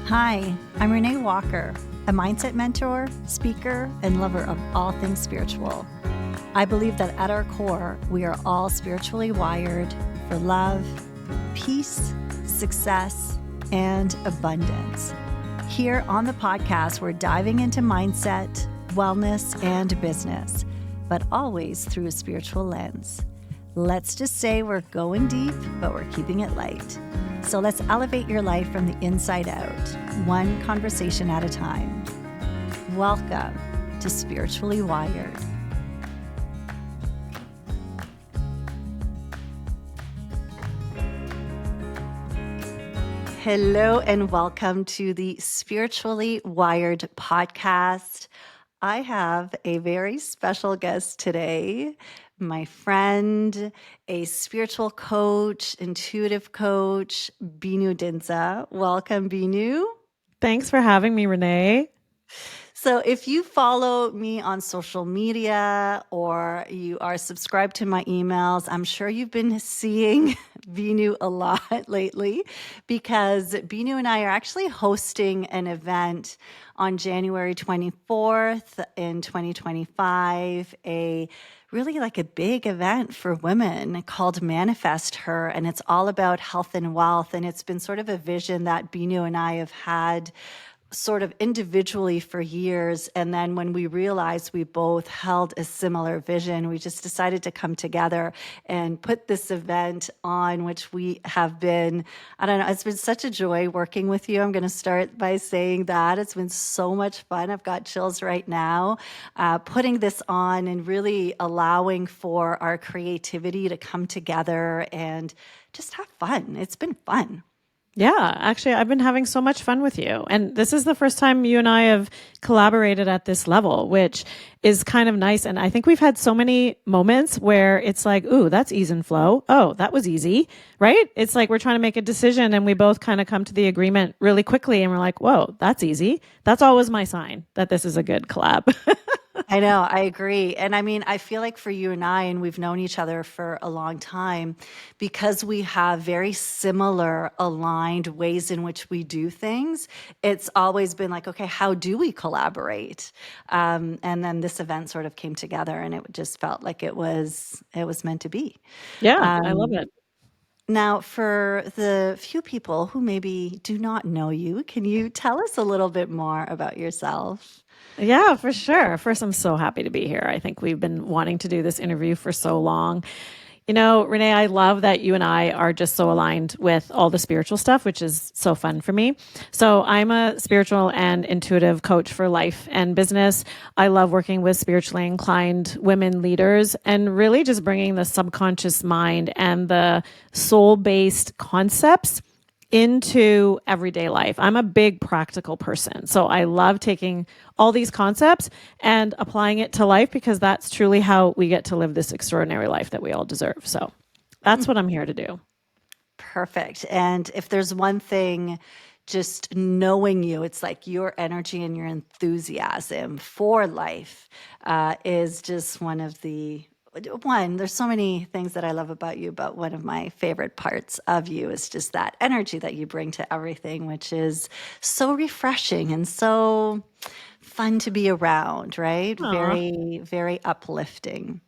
Hi, I'm Renée Walker, a mindset mentor, speaker, and lover of all things spiritual. I believe that at our core, we are all spiritually wired for love, peace, success, and abundance. Here on the podcast, we're diving into mindset, wellness, and business, but always through a spiritual lens. Let's just say we're going deep, but we're keeping it light. So let's elevate your life from the inside out, one conversation at a time. Welcome to Spiritually Wired. Hello and welcome to the Spiritually Wired podcast. I have a very special guest today, my friend, a spiritual coach, intuitive coach, Binu Dhindsa. Welcome, Binu. Thanks for having me, Renee. So if you follow me on social media or you are subscribed to my emails, I'm sure you've been seeing Binu a lot lately because Binu and I are actually hosting an event on January 24th in 2025, really like a big event for women called Manifest Her. And it's all about health and wealth. And it's been sort of a vision that Binu and I have had sort of individually for years. And then when we realized we both held a similar vision, we just decided to come together and put this event on, which we have been, I don't know, it's been such a joy working with you. I'm going to start by saying that. It's been so much fun. I've got chills right now, putting this on and really allowing for our creativity to come together and just have fun. It's been fun. Yeah, actually, I've been having so much fun with you. And this is the first time you and I have collaborated at this level, which is kind of nice. And I think we've had so many moments where it's like, ooh, that's ease and flow. Oh, that was easy, right? It's like we're trying to make a decision and we both kind of come to the agreement really quickly. And we're like, whoa, that's easy. That's always my sign that this is a good collab. I know, I agree. And I mean, I feel like for you and I, and we've known each other for a long time, because we have very similar aligned ways in which we do things, it's always been like, okay, how do we collaborate? And then this event sort of came together and it just felt like it was meant to be. Yeah, I love it. Now, for the few people who maybe do not know you, can you tell us a little bit more about yourself? Yeah, for sure. First, I'm so happy to be here. I think we've been wanting to do this interview for so long. You know, Renee, I love that you and I are just so aligned with all the spiritual stuff, which is so fun for me. So I'm a spiritual and intuitive coach for life and business. I love working with spiritually inclined women leaders and really just bringing the subconscious mind and the soul-based concepts into everyday life. I'm a big practical person. So I love taking all these concepts and applying it to life because that's truly how we get to live this extraordinary life that we all deserve. So that's what I'm here to do. Perfect. And if there's one thing, just knowing you, it's like your energy and your enthusiasm for life is just there's so many things that I love about you, but one of my favorite parts of you is just that energy that you bring to everything, which is so refreshing and so fun to be around, right? Aw, Very, very uplifting.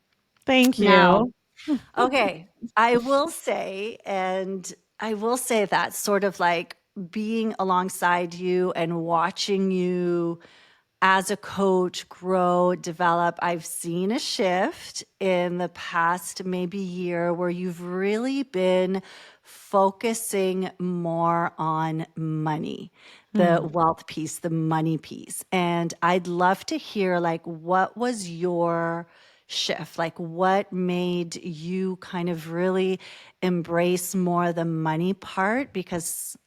thank Now, you. okay, I will say that sort of like being alongside you and watching you as a coach grow, develop, I've seen a shift in the past maybe year where you've really been focusing more on money, the Hmm. wealth piece, the money piece. And I'd love to hear like what was your shift? Like what made you kind of really embrace more the money part? Because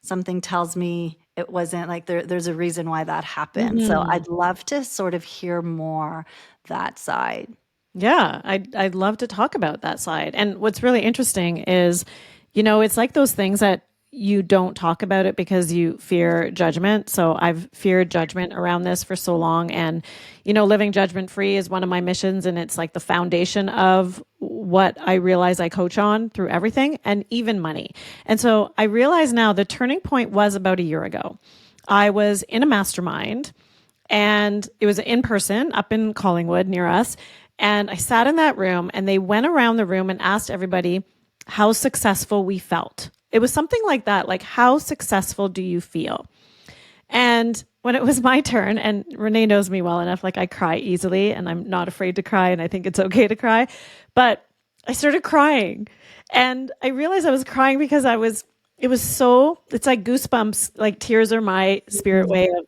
something tells me it wasn't like there's a reason why that happened. So Mhm. I'd love to sort of hear more that side. Yeah, I'd love to talk about that side. And what's really interesting is, you know, it's like those things that you don't talk about it because you fear judgment. So I've feared judgment around this for so long. And, living judgment free is one of my missions. And it's like the foundation of what I realize I coach on through everything and even money. And so I realize now the turning point was about a year ago. I was in a mastermind and it was in person up in Collingwood near us. And I sat in that room and they went around the room and asked everybody how successful we felt. It was something like that, like, how successful do you feel? And when it was my turn, and Renee knows me well enough, like I cry easily and I'm not afraid to cry and I think it's okay to cry. But I started crying and I realized I was crying because it's like goosebumps, like tears are my spirit way of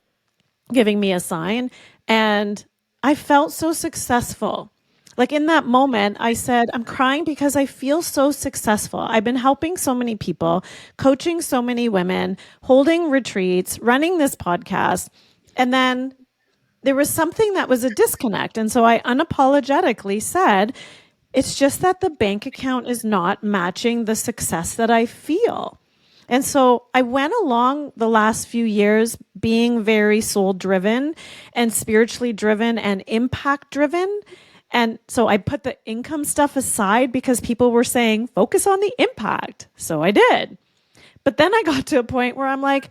giving me a sign. And I felt so successful. Like in that moment, I said, I'm crying because I feel so successful. I've been helping so many people, coaching so many women, holding retreats, running this podcast. And then there was something that was a disconnect. And so I unapologetically said, it's just that the bank account is not matching the success that I feel. And so I went along the last few years being very soul driven and spiritually driven and impact driven. And so I put the income stuff aside because people were saying, focus on the impact. So I did. But then I got to a point where I'm like,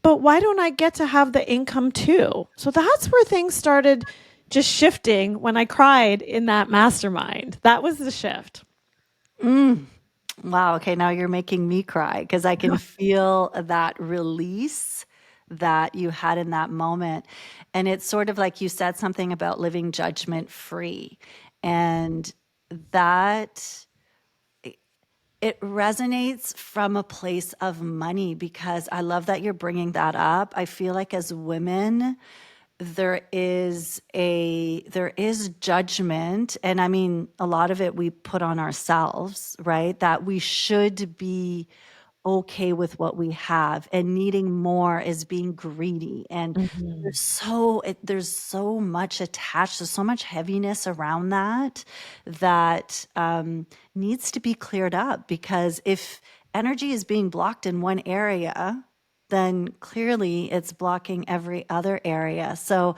but why don't I get to have the income too? So that's where things started just shifting when I cried in that mastermind. That was the shift. Wow. Okay. Now you're making me cry because I can feel that release that you had in that moment. And it's sort of like you said something about living judgment free. And that it resonates from a place of money because I love that you're bringing that up. I feel like as women, there is judgment, and I mean a lot of it we put on ourselves, right? That we should be okay with what we have, and needing more is being greedy. And Mhm. there's so much attached, there's so much heaviness around that needs to be cleared up, because if energy is being blocked in one area, then clearly it's blocking every other area. So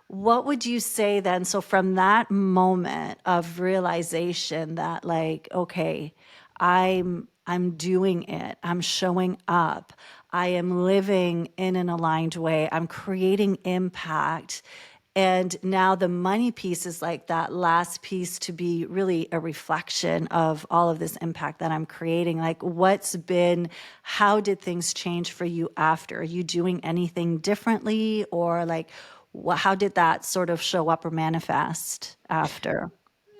what would you say then? So from that moment of realization that, like, okay, I'm doing it. I'm showing up. I am living in an aligned way. I'm creating impact. And now the money piece is like that last piece to be really a reflection of all of this impact that I'm creating. Like, how did things change for you after? Are you doing anything differently? Or like, how did that sort of show up or manifest after?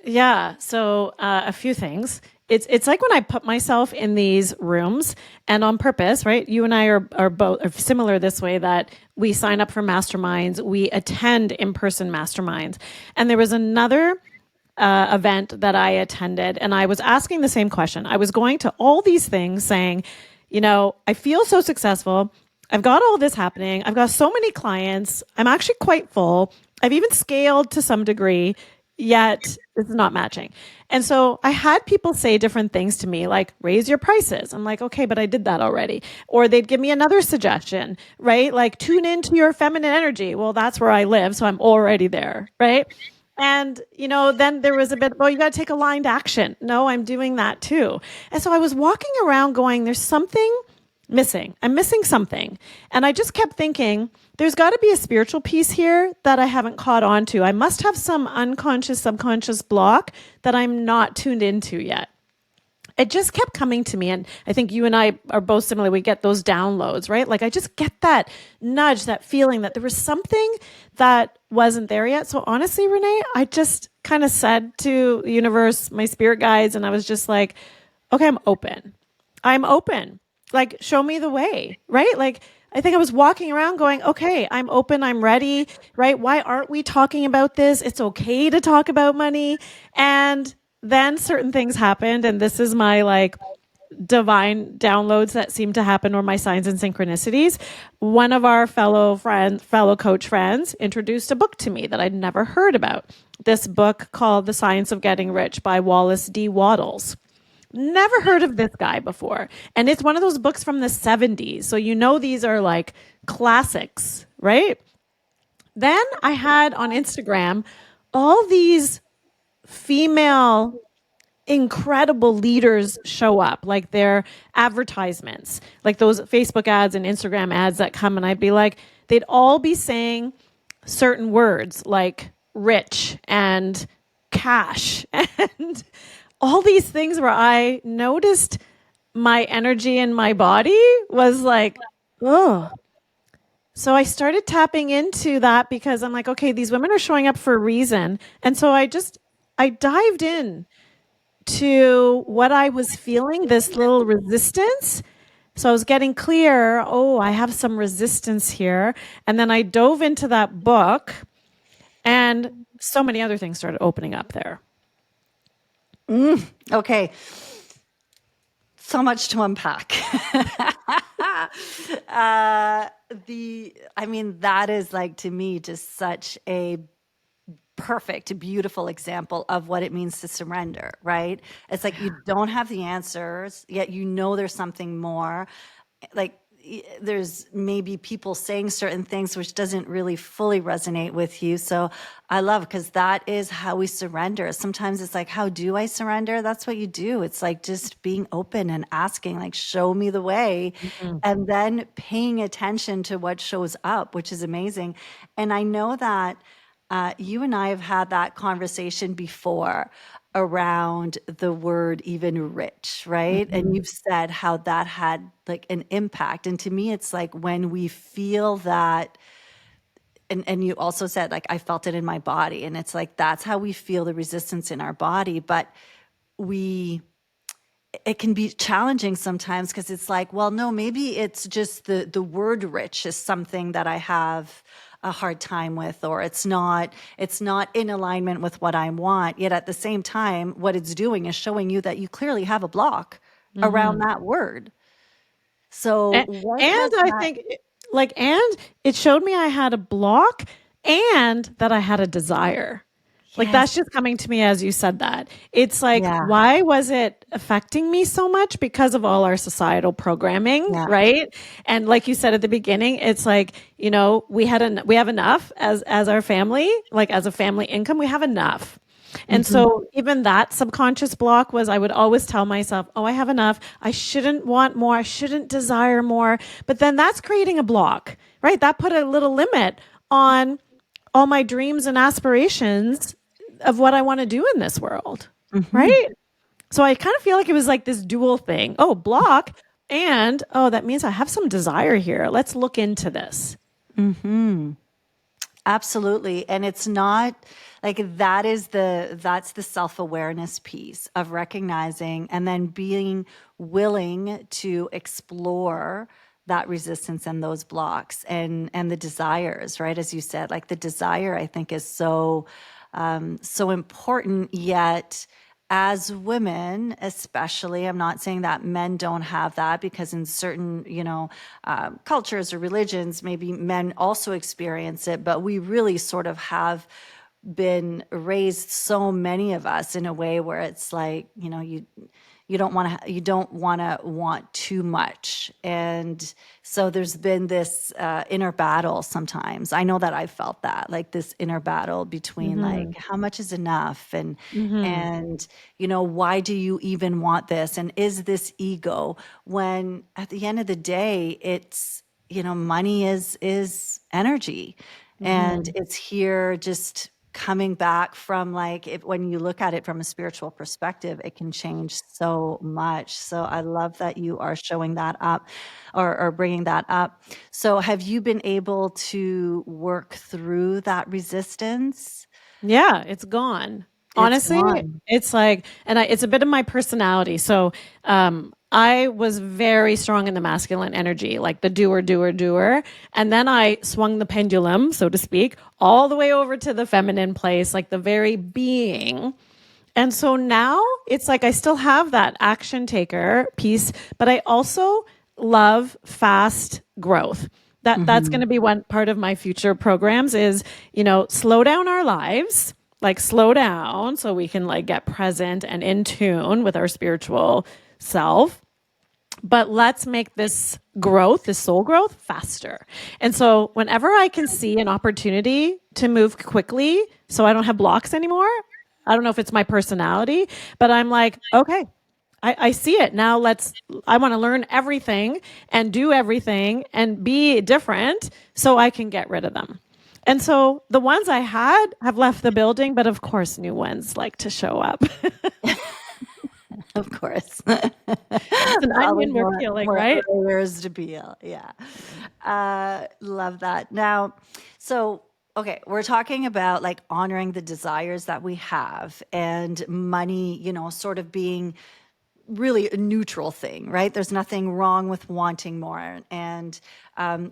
Yeah. So a few things. It's like when I put myself in these rooms and on purpose, right? You and I are both are similar this way, that we sign up for masterminds, we attend in-person masterminds. And there was another event that I attended, and I was asking the same question. I was going to all these things saying, I feel so successful. I've got all this happening. I've got so many clients. I'm actually quite full. I've even scaled to some degree, yet it's not matching. And so I had people say different things to me, like, raise your prices. I'm like, okay, but I did that already. Or they'd give me another suggestion, right? Like, tune into your feminine energy. Well, that's where I live, so I'm already there, right? And, then there was a bit, well, you got to take aligned action. No, I'm doing that too. And so I was walking around going, there's something missing. I'm missing something. And I just kept thinking, there's got to be a spiritual piece here that I haven't caught on to. I must have some unconscious, subconscious block that I'm not tuned into yet. It just kept coming to me. And I think you and I are both similar. We get those downloads, right? Like, I just get that nudge, that feeling that there was something that wasn't there yet. So honestly, Renee, I just kind of said to the universe, my spirit guides, and I was just like, okay, I'm open. I'm open. Like, show me the way, right? Like, I think I was walking around going, okay, I'm open, I'm ready, right? Why aren't we talking about this? It's okay to talk about money. And then certain things happened. And this is my like divine downloads that seem to happen, or my signs and synchronicities. One of our fellow coach friends introduced a book to me that I'd never heard about. This book called The Science of Getting Rich by Wallace D. Wattles. Never heard of this guy before. And it's one of those books from the 70s. So these are like classics, right? Then I had on Instagram all these female incredible leaders show up, like their advertisements, like those Facebook ads and Instagram ads that come, and I'd be like, they'd all be saying certain words like rich and cash and all these things where I noticed my energy in my body was like, oh. So I started tapping into that because I'm like, okay, these women are showing up for a reason. And so I dived in to what I was feeling, this little resistance. So I was getting clear, oh, I have some resistance here. And then I dove into that book, and so many other things started opening up there. Okay. So much to unpack. That is like, to me, just such a perfect, beautiful example of what it means to surrender, right? It's like you don't have the answers, yet you know there's something more. Like there's maybe people saying certain things which doesn't really fully resonate with you. So I love, because that is how we surrender. Sometimes it's like, how do I surrender? That's what you do. It's like just being open and asking, like, show me the way, and then paying attention to what shows up, which is amazing. And I know that you and I have had that conversation before around the word even rich, right? And you've said how that had like an impact. And to me, it's like when we feel that, and you also said, like, I felt it in my body. And it's like, that's how we feel the resistance in our body. But it can be challenging sometimes because it's like, well, no, maybe it's just the word rich is something that I have a hard time with, or it's not in alignment with what I want. Yet at the same time, what it's doing is showing you that you clearly have a block around that word. So And, what and has I that? think, and it showed me I had a block and that I had a desire. Like Yes. that's just coming to me as you said that. It's like, Yeah. why was it affecting me so much? Because of all our societal programming, Yeah. right? And like you said at the beginning, it's like, we have enough as our family, like as a family income, we have enough. And so even that subconscious block was, I would always tell myself, oh, I have enough. I shouldn't want more. I shouldn't desire more. But then that's creating a block, right? That put a little limit on all my dreams and aspirations of what I want to do in this world, right? So I kind of feel like it was like this dual thing. Oh, block. And, oh, that means I have some desire here. Let's look into this. Absolutely. And it's not like that's the self-awareness piece of recognizing and then being willing to explore that resistance and those blocks and the desires, right? As you said, like the desire, I think, is so important. Yet as women, especially, I'm not saying that men don't have that, because in certain, cultures or religions, maybe men also experience it, but we really sort of have been raised, so many of us, in a way where it's like, you don't want to want too much. And so there's been this inner battle sometimes. I know that I've felt that, like this inner battle between like, how much is enough, and why do you even want this, and is this ego, when at the end of the day, it's, money is energy, and it's here just coming back from, like, when you look at it from a spiritual perspective, it can change so much. So I love that you are showing that up, or bringing that up. So have you been able to work through that resistance? Yeah, it's gone. It's Honestly, gone. it's like, it's a bit of my personality. So, I was very strong in the masculine energy, like the doer, doer, doer. And then I swung the pendulum, so to speak, all the way over to the feminine place, like the very being. And so now it's like I still have that action taker piece, but I also love fast growth. That's going to be one part of my future programs is, slow down our lives. like slow down so we can like get present and in tune with our spiritual self. But let's make this growth, this soul growth, faster. And so whenever I can see an opportunity to move quickly so I don't have blocks anymore, I don't know if it's my personality, but I'm like, okay, I see it. Now I want to learn everything and do everything and be different so I can get rid of them. And so the ones I had have left the building, but of course, new ones like to show up. Of course. It's an Probably onion we're peeling, more right? layers to peel. Yeah. Love that. Now, so, okay, we're talking about like honoring the desires that we have and money, sort of being really a neutral thing, right? There's nothing wrong with wanting more. And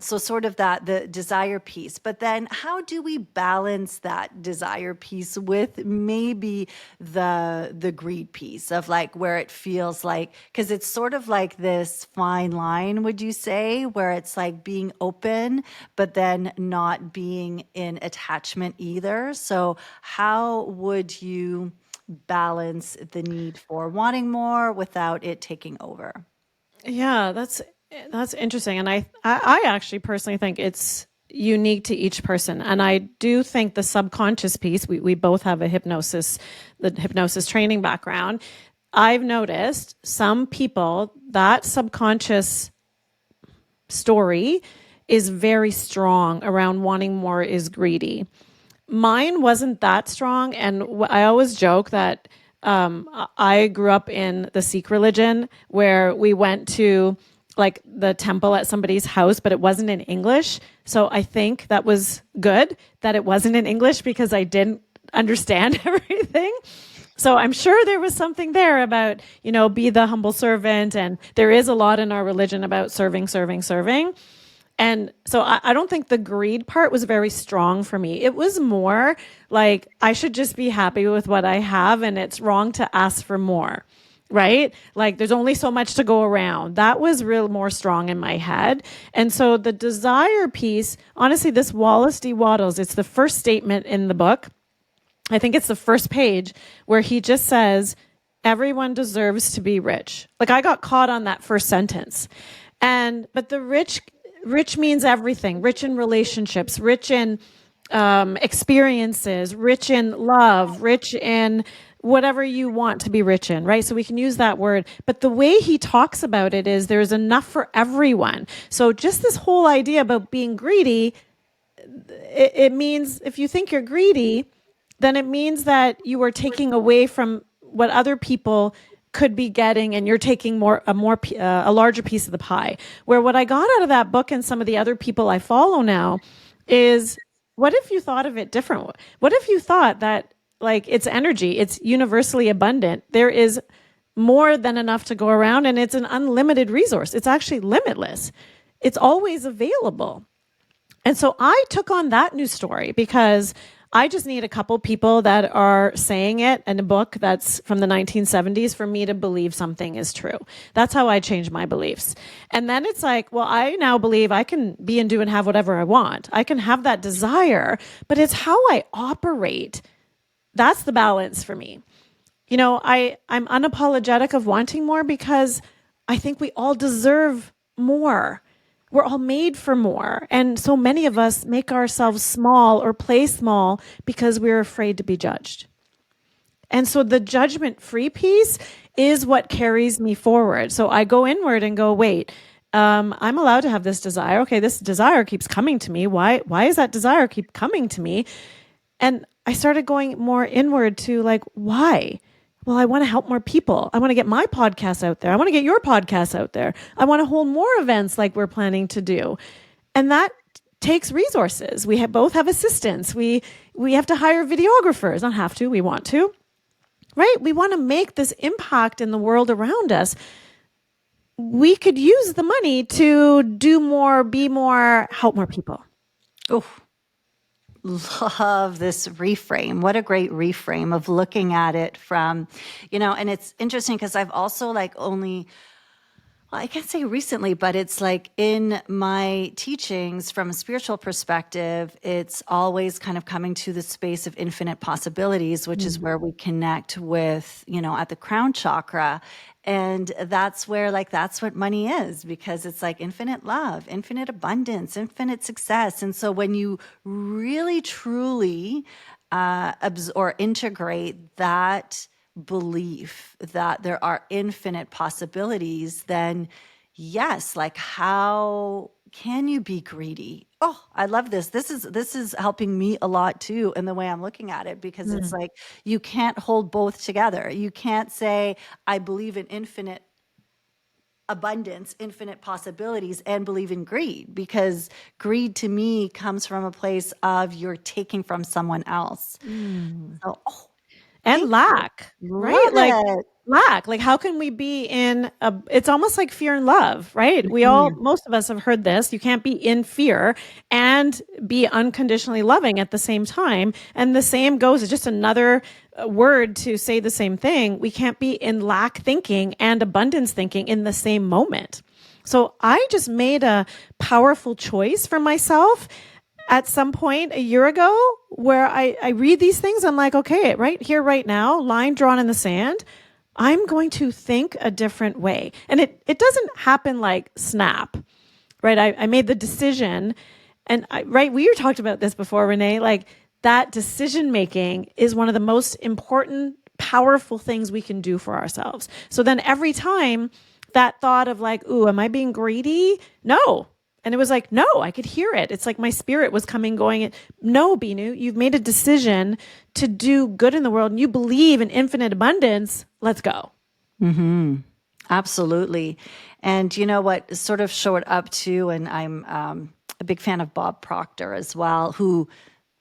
so sort of the desire piece. But then how do we balance that desire piece with maybe the greed piece of like where it feels like, because it's sort of like this fine line, would you say, where it's like being open, but then not being in attachment either. So how would you balance the need for wanting more without it taking over? Yeah, that's interesting, and I actually personally think it's unique to each person, and I do think the subconscious piece. We both have the hypnosis training background. I've noticed some people that subconscious story is very strong around wanting more is greedy. Mine wasn't that strong, and I always joke that I grew up in the Sikh religion where we went to like the temple at somebody's house, but it wasn't in English. So I think that was good that it wasn't in English because I didn't understand everything. So I'm sure there was something there about, be the humble servant. And there is a lot in our religion about serving, serving, serving. And so I don't think the greed part was very strong for me. It was more like I should just be happy with what I have and it's wrong to ask for more, right? Like there's only so much to go around. That was real more strong in my head. And so the desire piece, honestly, this Wallace D. Wattles, it's the first statement in the book. I think it's the first page where he just says, everyone deserves to be rich. Like I got caught on that first sentence. But the rich means everything, rich in relationships, rich in experiences, rich in love, rich in whatever you want to be rich in, right? So we can use that word. But the way he talks about it is there's enough for everyone. So just this whole idea about being greedy, it means if you think you're greedy, then it means that you are taking away from what other people could be getting, and you're taking a larger piece of the pie. Where what I got out of that book and some of the other people I follow now is, what if you thought of it different? What if you thought that like it's energy, it's universally abundant. There is more than enough to go around and it's an unlimited resource. It's actually limitless. It's always available. And so I took on that new story because I just need a couple people that are saying it in a book that's from the 1970s for me to believe something is true. That's how I change my beliefs. And then it's like, well, I now believe I can be and do and have whatever I want. I can have that desire, but it's how I operate. That's the balance for me. I'm unapologetic of wanting more because I think we all deserve more. We're all made for more. And so many of us make ourselves small or play small because we're afraid to be judged. And so the judgment-free piece is what carries me forward. So I go inward and go, wait, I'm allowed to have this desire. Okay, this desire keeps coming to me. Why does that desire keep coming to me? And I started going more inward to like, why? Well, I want to help more people. I want to get my podcast out there. I want to get your podcast out there. I want to hold more events like we're planning to do. And that takes resources. We both have assistants. We have to hire videographers. Not have to, we want to. Right? We want to make this impact in the world around us. We could use the money to do more, be more, help more people. Oh, love this reframe. What a great reframe of looking at it from, and it's interesting because I've also like only Well, I can't say recently, but it's like in my teachings from a spiritual perspective, it's always kind of coming to the space of infinite possibilities, which is where we connect with, at the crown chakra. And that's where, like, that's what money is, because it's like infinite love, infinite abundance, infinite success. And so when you really, truly or integrate that belief that there are infinite possibilities, then yes, like how can you be greedy? Oh, I love this. This is helping me a lot too in the way I'm looking at it, because it's Mm. like you can't hold both together. You can't say I believe in infinite abundance, infinite possibilities, and believe in greed, because greed to me comes from a place of you're taking from someone else. Mm. So, oh, And thank you. lack, right? Love Like it. lack, like how can we be in a, it's almost like fear and love, right? Mhm. Most of us have heard this. You can't be in fear and be unconditionally loving at the same time. And the same goes, it's just another word to say the same thing. We can't be in lack thinking and abundance thinking in the same moment. So I just made a powerful choice for myself at some point a year ago where I read these things. I'm like, okay, right here, right now, line drawn in the sand. I'm going to think a different way. And it doesn't happen like snap, right? I made the decision. And right, we talked about this before, Renee, like that decision making is one of the most important, powerful things we can do for ourselves. So then every time that thought of like, ooh, am I being greedy? No. And it was like, no, I could hear it. It's like my spirit was coming, going, no, Binu, you've made a decision to do good in the world and you believe in infinite abundance. Let's go. Absolutely. And you know what sort of showed up too, and I'm a big fan of Bob Proctor as well, who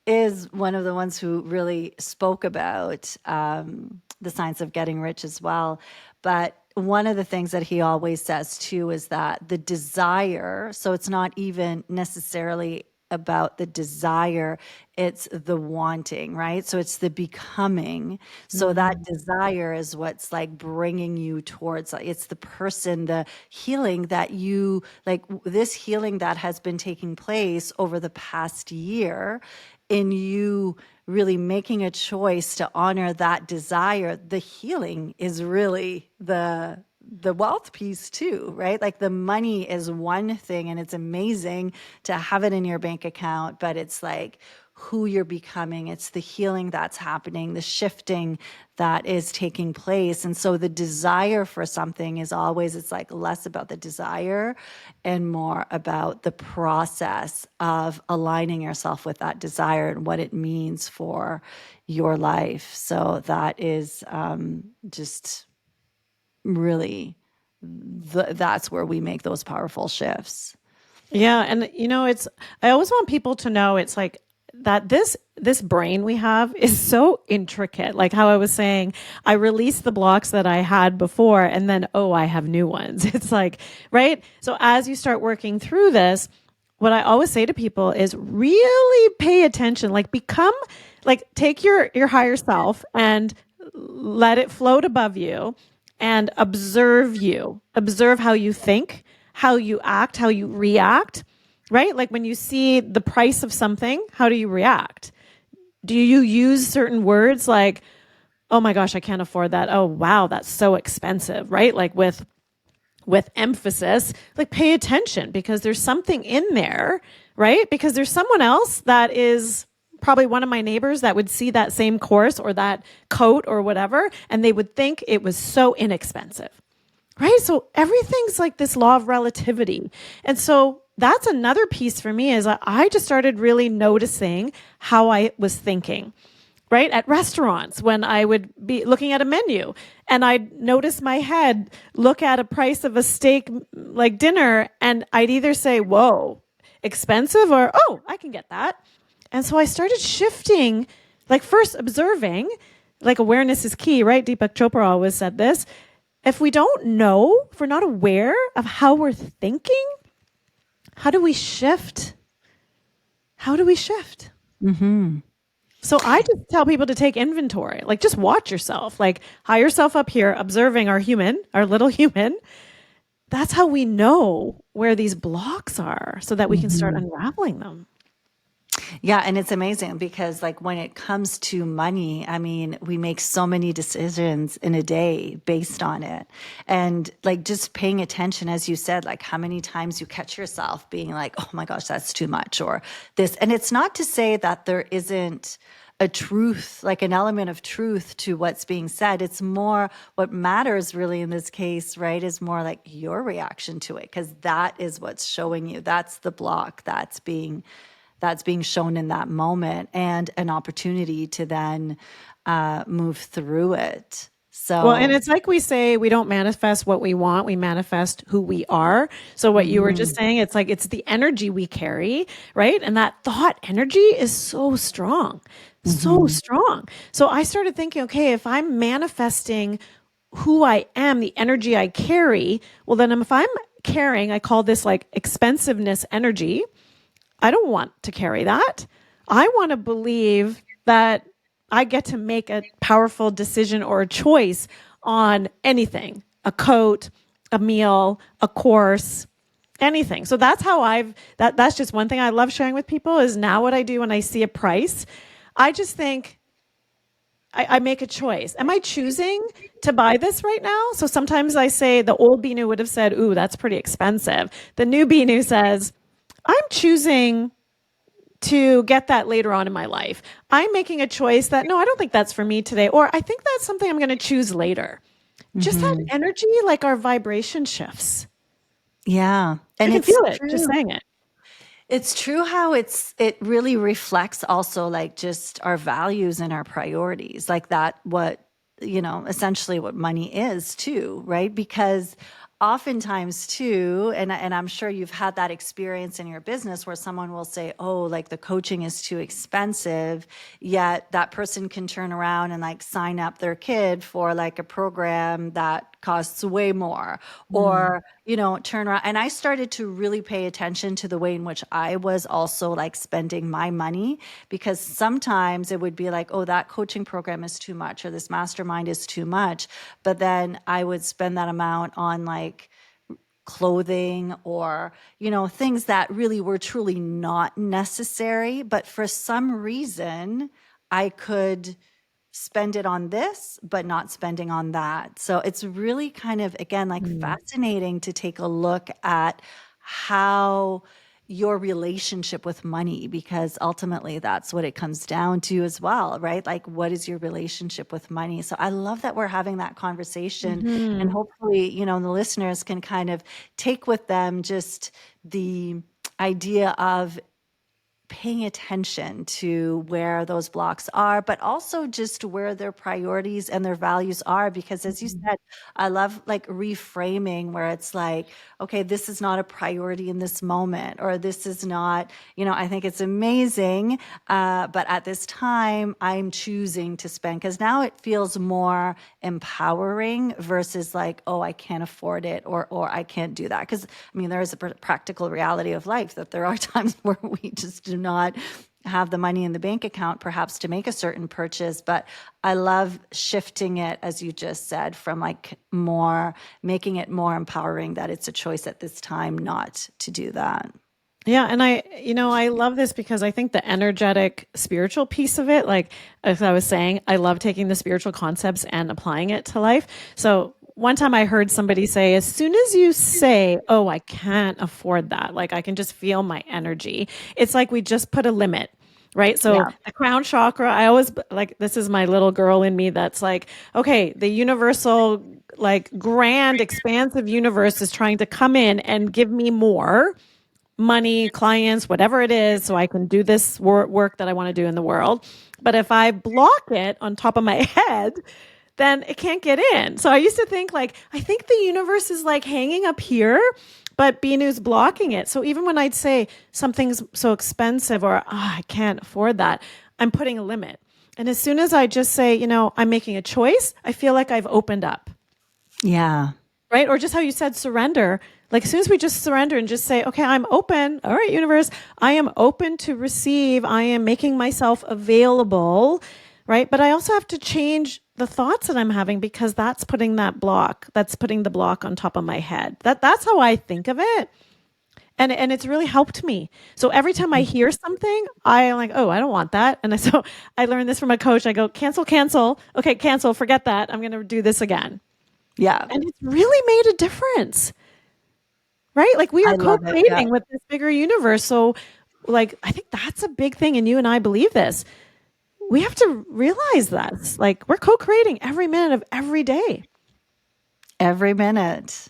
is one of the ones who really spoke about the science of getting rich as well. But one of the things that he always says too is that the desire, so it's not even necessarily about the desire, it's the wanting, right? So it's the becoming. So that Mm. desire is what's like bringing you towards, like, it's the person, the healing that you like, this healing that has been taking place over the past year, in you really making a choice to honor that desire. The healing is really the wealth piece too, right? Like the money is one thing and it's amazing to have it in your bank account, but it's like who you're becoming. It's the healing that's happening, the shifting that is taking place. And so the desire for something is always, it's like less about the desire and more about the process of aligning yourself with that desire and what it means for your life. So that is just really that's where we make those powerful shifts. Yeah, and it's I always want people to know it's like that this brain we have is so intricate. Like how I was saying, I release the blocks that I had before and then I have new ones. It's like, right? So as you start working through this, what I always say to people is really pay attention. Like become like take your higher self and let it float above you and observe you. Observe how you think, how you act, how you react, right? Like when you see the price of something, how do you react? Do you use certain words like, oh my gosh, I can't afford that. Oh, wow, that's so expensive, right? Like with emphasis, like pay attention because there's something in there, right? Because there's someone else that is probably one of my neighbors that would see that same course or that coat or whatever, and they would think it was so inexpensive. Right. So everything's like this law of relativity. And so that's another piece for me is I just started really noticing how I was thinking, right? At restaurants, when I would be looking at a menu and I'd notice my head look at a price of a steak like dinner, and I'd either say, whoa, expensive, or, oh, I can get that. And so I started shifting, like first observing, like awareness is key, right? Deepak Chopra always said this. If we don't know, if we're not aware of how we're thinking, how do we shift? How do we shift? So I just tell people to take inventory, like just watch yourself, like high yourself up here, observing our human, our little human, that's how we know where these blocks are so that we can start Mhm. unraveling them. Yeah, and it's amazing because like when it comes to money, I mean, we make so many decisions in a day based on it. And like just paying attention, as you said, like how many times you catch yourself being like, oh my gosh, that's too much, or this. And it's not to say that there isn't a truth, like an element of truth to what's being said. It's more what matters really in this case, right? Is more like your reaction to it, because that is what's showing you. That's the block that's being shown in that moment, and an opportunity to then move through it. Well, and So, it's like we say, we don't manifest what we want, we manifest who we are. So, what you were just mhm, saying, it's like it's the energy we carry, right? And that thought energy is so strong, so mhm, strong. So, I started thinking, okay, if I'm manifesting who I am, the energy I carry, well, then if I'm carrying, I call this like expensiveness energy, I don't want to carry that. I want to believe that I get to make a powerful decision or a choice on anything, a coat, a meal, a course, anything. So that's how that's just one thing I love sharing with people is now what I do when I see a price. I just think I make a choice. Am I choosing to buy this right now? So sometimes I say the old Binu would have said, ooh, that's pretty expensive. The new Binu says, I'm choosing to get that later on in my life. I'm making a choice that, no, I don't think that's for me today. Or I think that's something I'm going to choose later. Just that mhm. energy, like our vibration shifts. Yeah, I and can it's feel it just true. saying it. It's true how it really reflects also like just our values and our priorities, like that what, essentially what money is too, right? Because oftentimes too, and I'm sure you've had that experience in your business where someone will say, "Oh, like the coaching is too expensive," yet that person can turn around and like sign up their kid for like a program that costs way more, Mm. or turn around. And I started to really pay attention to the way in which I was also like spending my money, because sometimes it would be like, oh, that coaching program is too much, or this mastermind is too much. But then I would spend that amount on like clothing, or things that really were truly not necessary, but for some reason I could spend it on this, but not spending on that. So it's really kind of, again, like Mm. fascinating to take a look at how your relationship with money, because ultimately that's what it comes down to as well, right? Like, what is your relationship with money? So I love that we're having that conversation, and Hmm. hopefully, the listeners can kind of take with them just the idea of paying attention to where those blocks are, but also just where their priorities and their values are. Because as you said, I love like reframing where it's like, okay, this is not a priority in this moment, or this is not, I think it's amazing. But at this time, I'm choosing to spend, because now it feels more empowering versus like, oh, I can't afford it, or I can't do that. Because I mean, there is a practical reality of life that there are times where we just do not have the money in the bank account perhaps to make a certain purchase. But I love shifting it, as you just said, from like more making it more empowering, that it's a choice at this time not to do that. Yeah, and I love this because I think the energetic spiritual piece of it, like as I was saying, I love taking the spiritual concepts and applying it to life. So one time I heard somebody say, as soon as you say, "Oh, I can't afford that," like I can just feel my energy. It's like we just put a limit. Right. So Yeah. the crown chakra, I always like this is my little girl in me that's like, okay, the universal, like grand, expansive universe is trying to come in and give me more money, clients, whatever it is, so I can do this work that I want to do in the world. But if I block it on top of my head, then it can't get in. So I used to think like, I think the universe is like hanging up here, but Binu's blocking it. So even when I'd say something's so expensive or I can't afford that, I'm putting a limit. And as soon as I just say, I'm making a choice, I feel like I've opened up. Yeah. Right? Or just how you said surrender. Like as soon as we just surrender and just say, okay, I'm open. All right, universe, I am open to receive. I am making myself available. Right? But I also have to change the thoughts that I'm having because that's putting the block on top of my head. That's how I think of it. And it's really helped me. So every time I hear something, I'm like, oh, I don't want that. And so I learned this from a coach. I go, cancel, cancel. Okay, cancel, forget that. I'm going to do this again. Yeah, And it's really made a difference, right? Like we I are love it. Yeah. co-creating with this bigger universe. So like, I think that's a big thing. And you and I believe this. We have to realize that like we're co-creating every minute of every day. Every minute.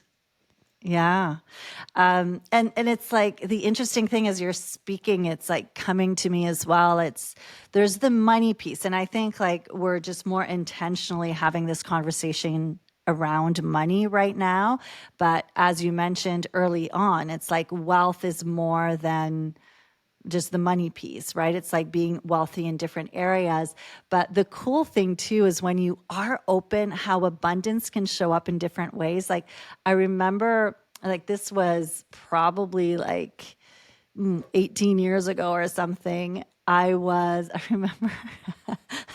Yeah. And it's like the interesting thing as you're speaking, it's like coming to me as well. There's the money piece. And I think like we're just more intentionally having this conversation around money right now. But as you mentioned early on, it's like wealth is more than just the money piece, right? It's like being wealthy in different areas. But the cool thing too is when you are open, how abundance can show up in different ways. Like I remember, like this was probably like 18 years ago or something. I remember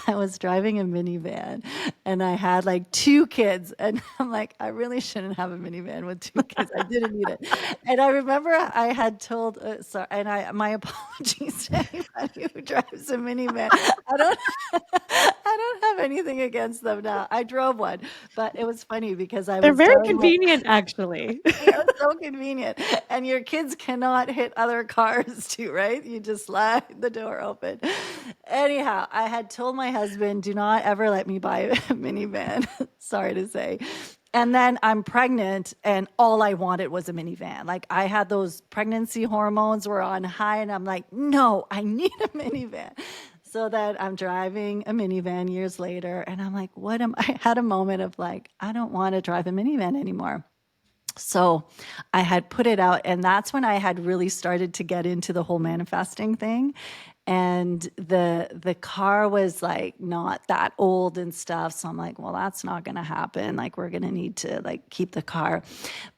I was driving a minivan and I had like two kids. And I'm like, I really shouldn't have a minivan with two kids. I didn't need it. And I remember I had told, sorry, and my apologies to anybody who drives a minivan. I don't, I don't have anything against them now. I drove one, but it was funny because I They're was very telling my, convenient, actually. yeah, it's so convenient. And your kids cannot hit other cars too, right? You just slide the door open. Anyhow, I had told my husband, do not ever let me buy a minivan. Sorry to say. And then I'm pregnant and all I wanted was a minivan. Like I had those pregnancy hormones were on high and I'm like, no, I need a minivan. So that I'm driving a minivan years later and I'm like, I had a moment of like, I don't want to drive a minivan anymore. So I had put it out, and that's when I had really started to get into the whole manifesting thing. And the car was like not that old and stuff. So I'm like, well, that's not gonna happen. Like we're gonna need to like keep the car.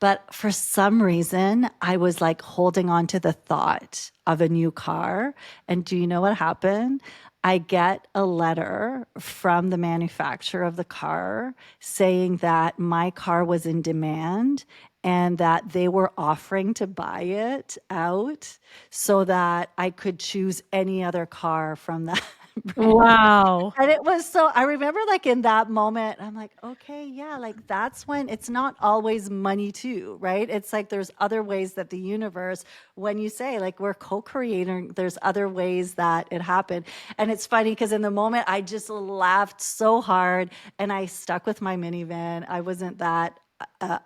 But for some reason, I was like holding on to the thought of a new car. And do you know what happened? I get a letter from the manufacturer of the car saying that my car was in demand and that they were offering to buy it out so that I could choose any other car from that brand. Wow. And it was so I remember like in that moment, I'm like, okay, yeah, like that's when it's not always money too, right? It's like there's other ways that the universe, when you say like we're co-creating, there's other ways that it happened. And it's funny because in the moment I just laughed so hard and I stuck with my minivan. I wasn't that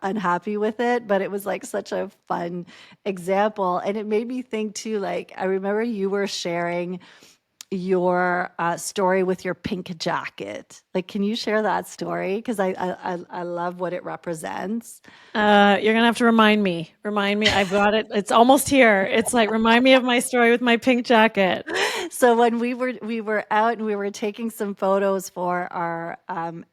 unhappy with it, but it was like such a fun example. And it made me think too, like, I remember you were sharing your story with your pink jacket. Like, can you share that story? Because I love what it represents. You're gonna have to remind me. Remind me. I've got it. It's almost here. It's like remind me of my story with my pink jacket. So when we were out and we were taking some photos for our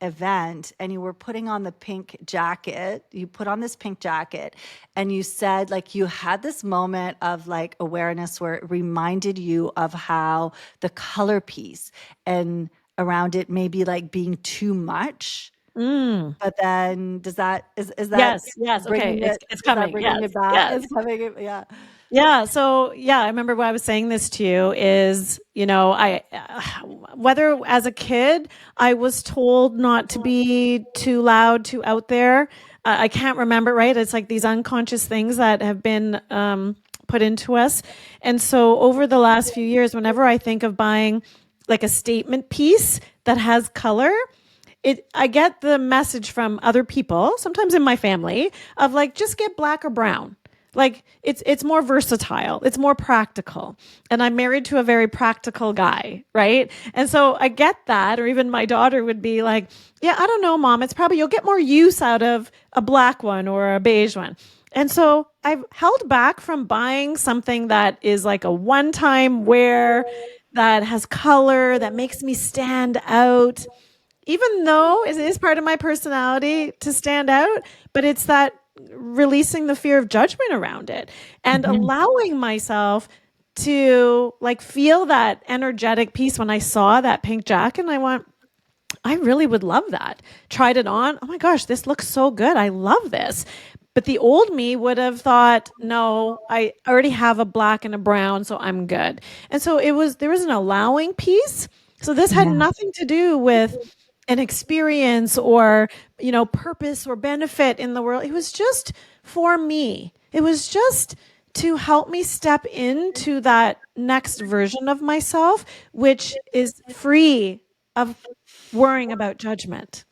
event, and you were putting on the pink jacket, you put on this pink jacket, and you said like you had this moment of like awareness where it reminded you of how the color piece and around it maybe like being too much. Mm. But then is that Yes. Yes. Okay. bringing it It's is that coming. bringing Yes. it back? Yes. Is coming it, yeah. Yeah. So yeah, I remember when I was saying this to you is, I, whether as a kid, I was told not to be too loud, too out there. I can't remember, right? It's like these unconscious things that have been put into us. And so over the last few years, whenever I think of buying like a statement piece that has color, I get the message from other people, sometimes in my family, of like just get black or brown. Like it's more versatile, it's more practical. And I'm married to a very practical guy, right? And so I get that, or even my daughter would be like, yeah, I don't know, mom, it's probably you'll get more use out of a black one or a beige one. And so I've held back from buying something that is like a one-time wear that has color that makes me stand out, even though it is part of my personality to stand out, but it's that releasing the fear of judgment around it and Mhm. allowing myself to like feel that energetic piece when I saw that pink jacket and I went, I really would love that. Tried it on. Oh my gosh, this looks so good. I love this. But the old me would have thought, no, I already have a black and a brown, so I'm good. And so there was an allowing piece. So this had Yeah. nothing to do with an experience or, purpose or benefit in the world. It was just for me. It was just to help me step into that next version of myself, which is free of worrying about judgment.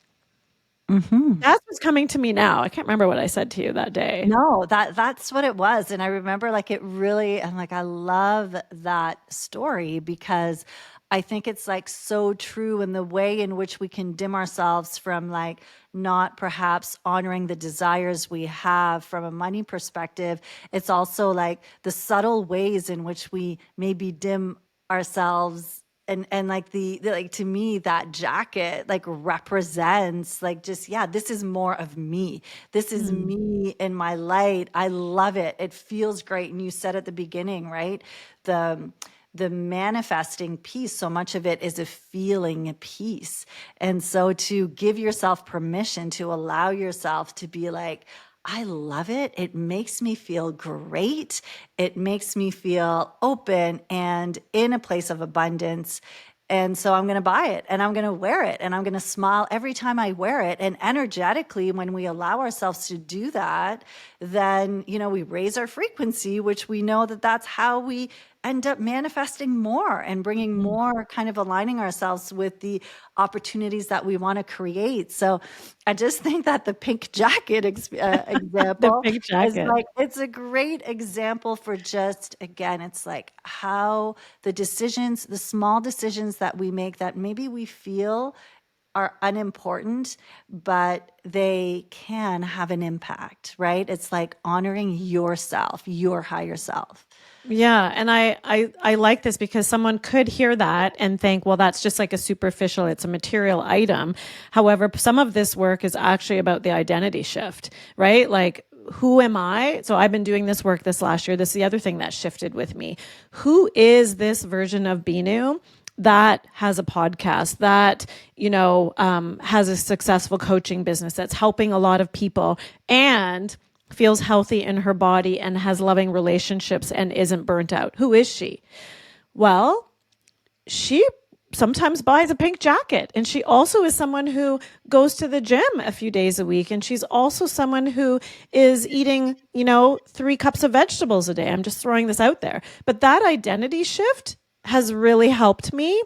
Hmm. That's what's coming to me now. I can't remember what I said to you that day. No, that's what it was. And I remember like it really, I'm like, I love that story because I think it's like so true in the way in which we can dim ourselves from like not perhaps honoring the desires we have from a money perspective. It's also like the subtle ways in which we maybe dim ourselves, and like like to me that jacket like represents like just, yeah, this is more of me. This is Mm, me in my light. I love it. It feels great. And you said at the beginning, right? The the manifesting piece, so much of it is a feeling piece. And so to give yourself permission to allow yourself to be like, I love it. It makes me feel great. It makes me feel open and in a place of abundance. And so I'm going to buy it and I'm going to wear it and I'm going to smile every time I wear it. And energetically, when we allow ourselves to do that, then, we raise our frequency, which we know that that's how we end up manifesting more and bringing mhm. more, kind of aligning ourselves with the opportunities that we want to create. So I just think that the pink jacket The example big is jacket. like, it's a great example for just, again, it's like how the decisions, the small decisions that we make that maybe we feel are unimportant, but they can have an impact, right? It's like honoring yourself, your higher self. Yeah, and I like this because someone could hear that and think, well, that's just like a superficial, it's a material item. However, some of this work is actually about the identity shift, right? Like, who am I? So I've been doing this work this last year. This is the other thing that shifted with me. Who is this version of Binu that has a podcast, that has a successful coaching business, that's helping a lot of people, and feels healthy in her body and has loving relationships and isn't burnt out? Who is she? Well, she sometimes buys a pink jacket, and she also is someone who goes to the gym a few days a week, and she's also someone who is eating 3 cups of vegetables a day. I'm just throwing this out there, but that identity shift has really helped me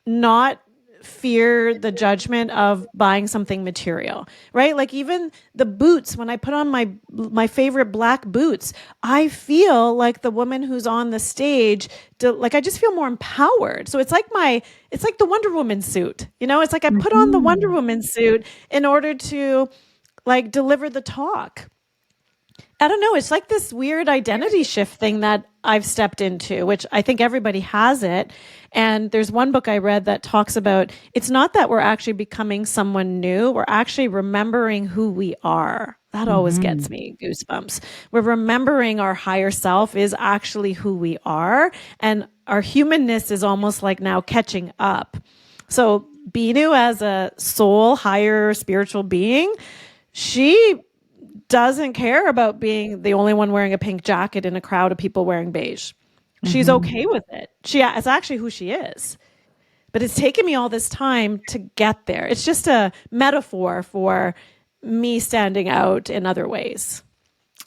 not fear the judgment of buying something material, right? Like even the boots, when I put on my favorite black boots, I feel like the woman who's on the stage, like I just feel more empowered. So it's like the Wonder Woman suit. It's like I put on the Wonder Mhm. Woman suit in order to like deliver the talk. I don't know. It's like this weird identity shift thing that I've stepped into, which I think everybody has it. And there's one book I read that talks about it's not that we're actually becoming someone new, we're actually remembering who we are. That always gets Mhm. me goosebumps. We're remembering our higher self is actually who we are. And our humanness is almost like now catching up. So, Binu, as a soul, higher spiritual being, she doesn't care about being the only one wearing a pink jacket in a crowd of people wearing beige. She's Mhm. okay with it. It's actually who she is. But it's taken me all this time to get there. It's just a metaphor for me standing out in other ways.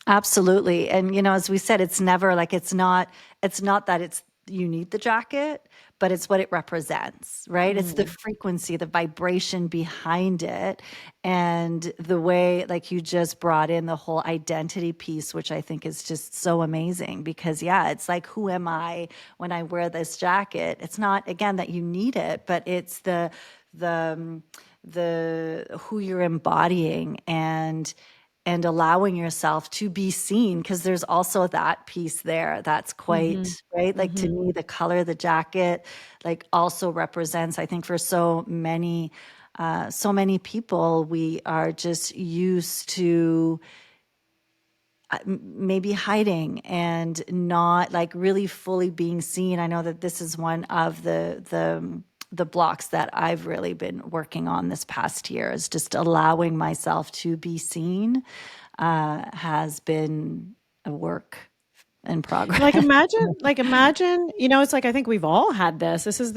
Absolutely. And as we said, it's never like, it's not that it's you need the jacket, but it's what it represents, right? It's the Mm, frequency, the vibration behind it, and the way like you just brought in the whole identity piece, which I think is just so amazing because yeah, it's like who am I when I wear this jacket? It's not again that you need it, but it's the the who you're embodying and allowing yourself to be seen because there's also that piece there that's quite mhm, right, like to mhm. me the color of the jacket like also represents, I think, for so many people we are just used to maybe hiding and not like really fully being seen. I know that this is one of the blocks that I've really been working on this past year is just allowing myself to be seen has been a work in progress. Imagine, it's like, I think we've all had this. This is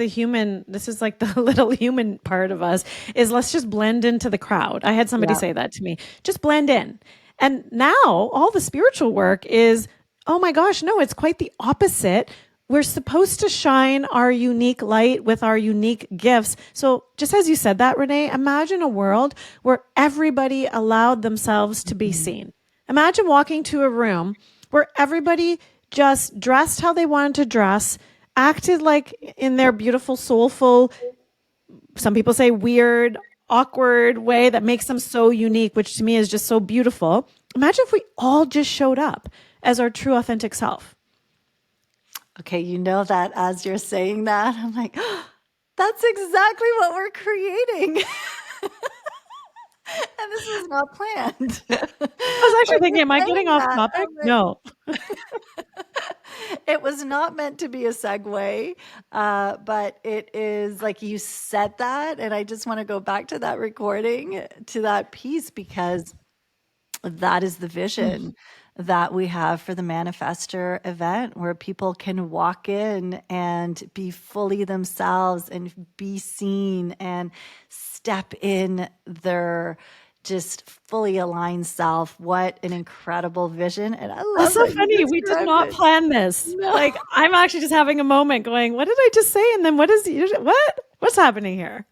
like the little human part of us is let's just blend into the crowd. I had somebody Yeah. say that to me, just blend in. And now all the spiritual work is, oh my gosh, no, it's quite the opposite. We're supposed to shine our unique light with our unique gifts. So just as you said that, Renee, imagine a world where everybody allowed themselves to be seen. Imagine walking to a room where everybody just dressed how they wanted to dress, acted like in their beautiful, soulful, some people say weird, awkward way that makes them so unique, which to me is just so beautiful. Imagine if we all just showed up as our true, authentic self. Okay, you know that as you're saying that, I'm like, that's exactly what we're creating. And this was not planned. I was actually But thinking, you're am I getting saying off that, topic? I'm like, No. it was not meant to be a segue, but it is like you said that. And I just want to go back to that recording, to that piece, because that is the vision that we have for the Manifester event, where people can walk in and be fully themselves and be seen and step in their just fully aligned self. What an incredible vision. And I That's love so that you funny. We did described not it. plan this. No. Like, I'm actually just having a moment going, what did I just say? And then what's happening here?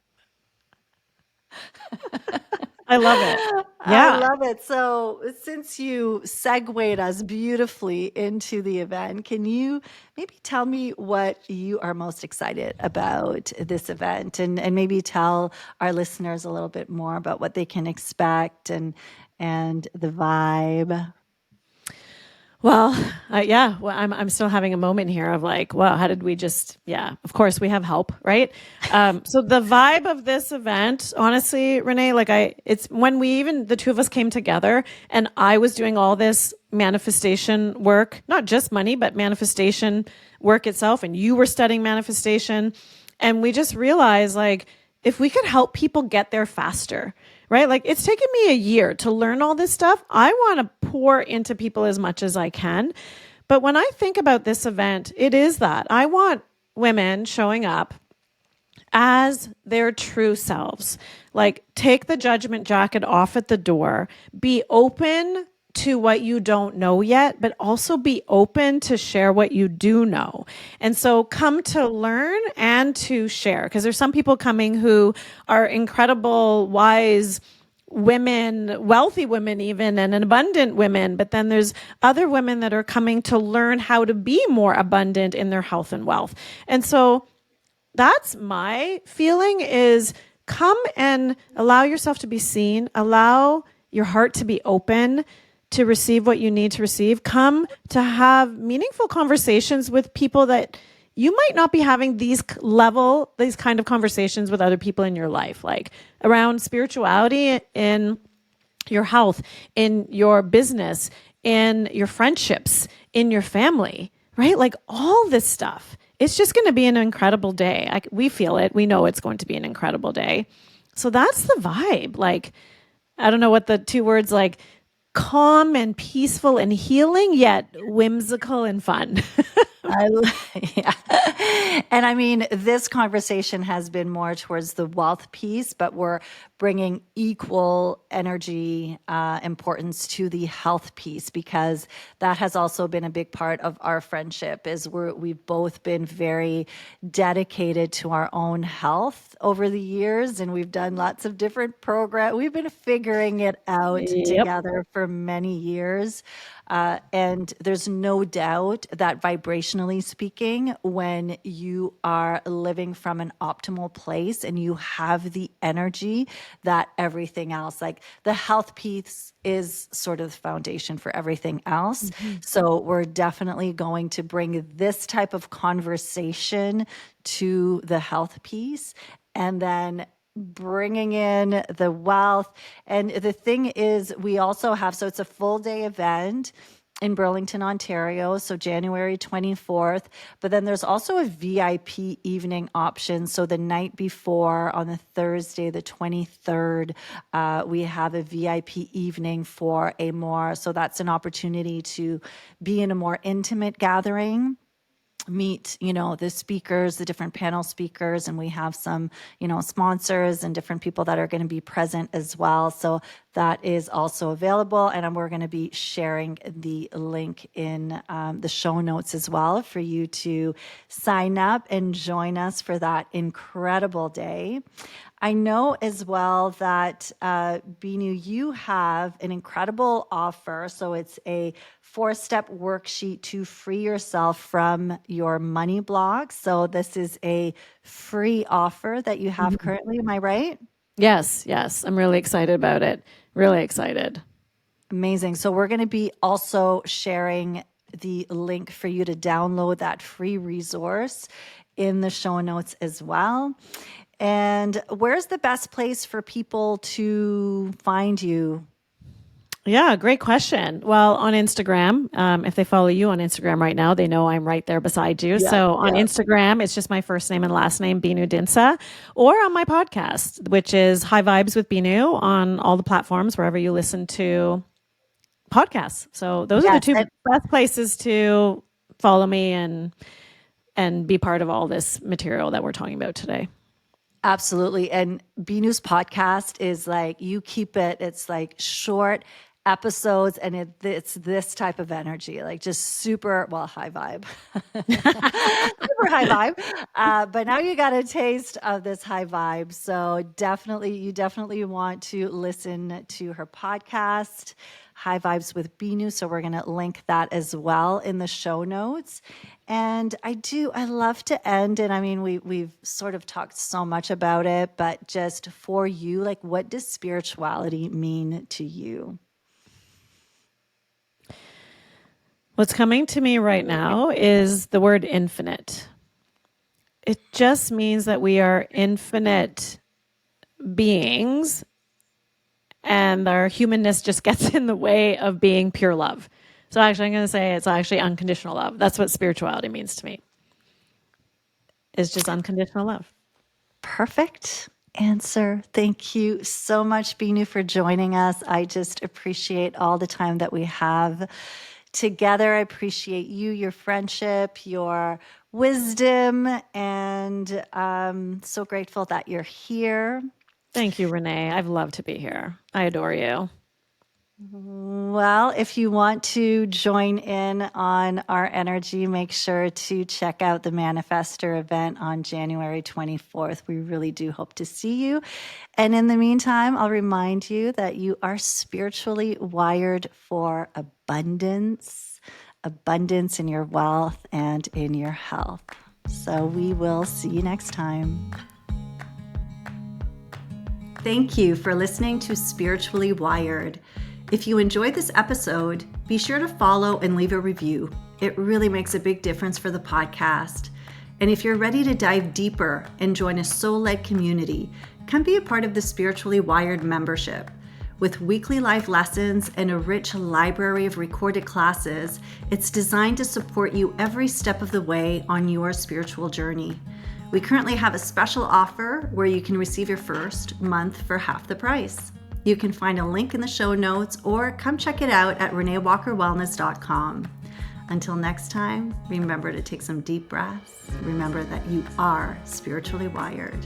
I love it. I Yeah. love it. So, since you segued us beautifully into the event, can you maybe tell me what you are most excited about this event, and maybe tell our listeners a little bit more about what they can expect and the vibe? Well, yeah. Well, I'm still having a moment here of like, wow, how did we just? Yeah, of course we have help, right? So the vibe of this event, honestly, Renee, it's when the two of us came together, and I was doing all this manifestation work, not just money, but manifestation work itself, and you were studying manifestation, and we just realized like if we could help people get there faster, right? Like it's taken me a year to learn all this stuff. I want to pour into people as much as I can. But when I think about this event, it is that I want women showing up as their true selves. Like take the judgment jacket off at the door, be open to what you don't know yet, but also be open to share what you do know. And so come to learn and to share, because there's some people coming who are incredible, wise women, wealthy women even, and abundant women. But then there's other women that are coming to learn how to be more abundant in their health and wealth. And so that's my feeling is come and allow yourself to be seen, allow your heart to be open to receive what you need to receive, come to have meaningful conversations with people that you might not be having these kind of conversations with other people in your life, like around spirituality in your health, in your business, in your friendships, in your family, right? Like all this stuff. It's just going to be an incredible day. We feel it. We know it's going to be an incredible day. So that's the vibe. Like, I don't know what the two words like calm and peaceful and healing, yet whimsical and fun. Yeah. And I mean, this conversation has been more towards the wealth piece, but we're bringing equal energy importance to the health piece, because that has also been a big part of our friendship. We've both been very dedicated to our own health over the years, and we've done lots of different programs. We've been figuring it out Yep. together for many years. And there's no doubt that vibrationally speaking, when you are living from an optimal place and you have the energy, that everything else, like the health piece, is sort of the foundation for everything else. Mm-hmm. So we're definitely going to bring this type of conversation to the health piece, and then bringing in the wealth. And the thing is, we also have, so it's a full day event. in Burlington, Ontario, so January 24th. But then there's also a VIP evening option. So the night before, on the Thursday, the 23rd, we have a VIP evening for a more, so that's an opportunity to be in a more intimate gathering, meet, the speakers, the different panel speakers, and we have some, sponsors and different people that are going to be present as well. So that is also available. And we're going to be sharing the link in the show notes as well for you to sign up and join us for that incredible day. I know as well that, Binu, you have an incredible offer. So it's a 4-step worksheet to free yourself from your money blocks. So this is a free offer that you have Mhm. currently. Am I right? Yes, yes. I'm really excited about it. Really excited. Amazing. So we're going to be also sharing the link for you to download that free resource in the show notes as well. And where's the best place for people to find you? Yeah, great question. Well, on Instagram, if they follow you on Instagram right now, they know I'm right there beside you. Yeah, So on yeah. Instagram, it's just my first name and last name, Binu Dhindsa, or on my podcast, which is High Vibes with Binu on all the platforms, wherever you listen to podcasts. So those are the Yes. two And best places to follow me and be part of all this material that we're talking about today. absolutely. And Binu's podcast is like, you keep it, it's like short episodes, and it's this type of energy, like just super, well, high vibe. Super high vibe. But now you got a taste of this high vibe. So you definitely want to listen to her podcast, High Vibes with Binu. So we're going to link that as well in the show notes. And I love to end, and I mean, we've sort of talked so much about it, but just for you, like, what does spirituality mean to you? What's coming to me right now is the word infinite. It just means that we are infinite beings and our humanness just gets in the way of being pure love. So actually, I'm going to say it's actually unconditional love. That's what spirituality means to me. It's just unconditional love. Perfect answer. Thank you so much, Binu, for joining us. I just appreciate all the time that we have together. I appreciate you, your friendship, your wisdom, and I'm so grateful that you're here. Thank you, Renee. I've loved to be here. I adore you. Well, if you want to join in on our energy, make sure to check out the Manifester event on January 24th. We really do hope to see you. And in the meantime, I'll remind you that you are spiritually wired for abundance, abundance in your wealth and in your health. So we will see you next time. Thank you for listening to Spiritually Wired. If you enjoyed this episode, be sure to follow and leave a review. It really makes a big difference for the podcast. And if you're ready to dive deeper and join a soul-led community, come be a part of the Spiritually Wired membership. With weekly live lessons and a rich library of recorded classes, it's designed to support you every step of the way on your spiritual journey. We currently have a special offer where you can receive your first month for half the price. You can find a link in the show notes or come check it out at reneewalkerwellness.com. Until next time, remember to take some deep breaths. Remember that you are spiritually wired.